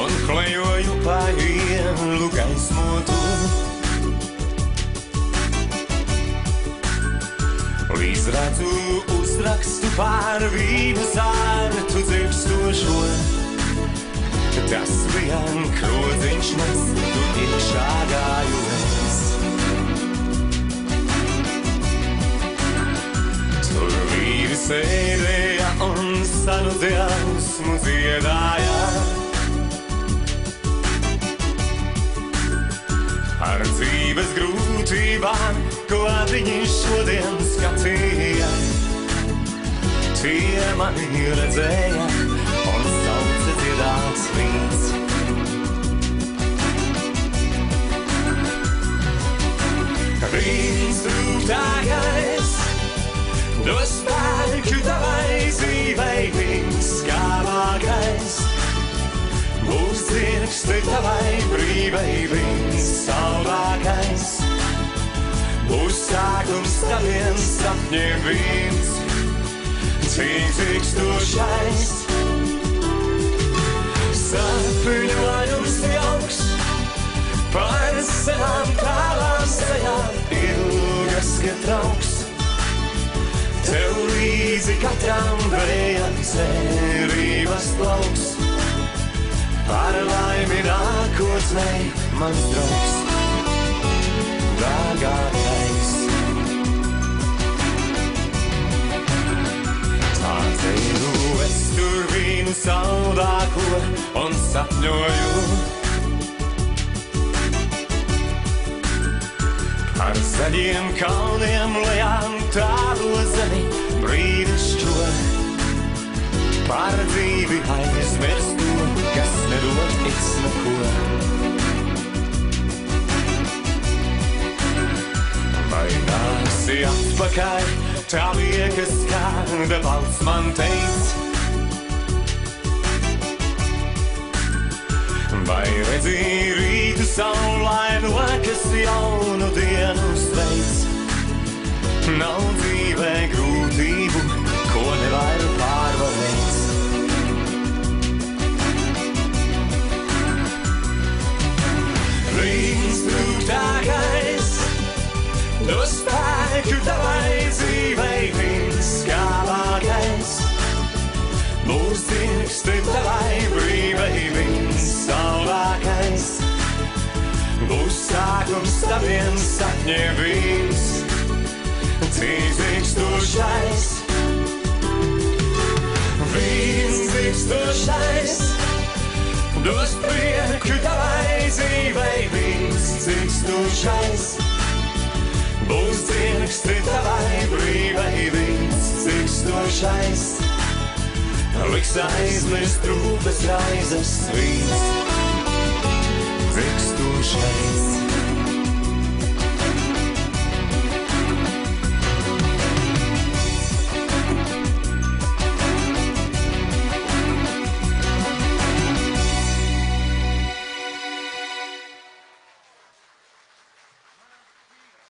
un klejoju pa ielu gaismotu. Līdz redzu uzrakstu par vīnu sārtu dzirkstošo, tas vien krodziņš nes, tur iekšā gāju es. Tur vīri sēdēja un sanu dziesmu dziedāja. Ar dzīves grūtībām, ko viņi šodien skatīja, tie mani redzēja un sauca dziedāts līdz. Viens rūgtākais, dos spēku tavai dzīvei, viens skāvākais, būs dzirksti tavai brīvei, viens saldākais, būs sākums taviem sapņiem, viens dzirkstošais. Sapņojums jauks par senām tālām sejām, ilgas, ka trauks tev līdzi katram vējam cerības plauks. Par laimi nākotnei, mans draugs, dārgākais. Tā teju es tur vīnu saldāko un sapņoju par zaļiem kalniem, lejām tālo zemi brīnišķo, par dzīvi aizmirstu, kas nedod it neko. Vai nāksi atpakaļ, tā liekas, kāda valsts man teic? Vai redzi rītu saulaino, kas jaunu dienu sveic? Nav dzīvē grūtību, ko nevar pārvarēt. Viens rūgtākais, dos spēku tavai dzīvei, viens skāvākais, būs dzirksti tavai brīvei, viens saldākais, būs sākums taviem sapņiem, viens dzirkstošais. Viens dzirkstošais, dos prieku tavai dzīvei, viens dzirkstošais, būs dzirksti tavai brīvei, viens dzirkstošais, liks aizmirst rūpes raizes, viens dzirkstošais.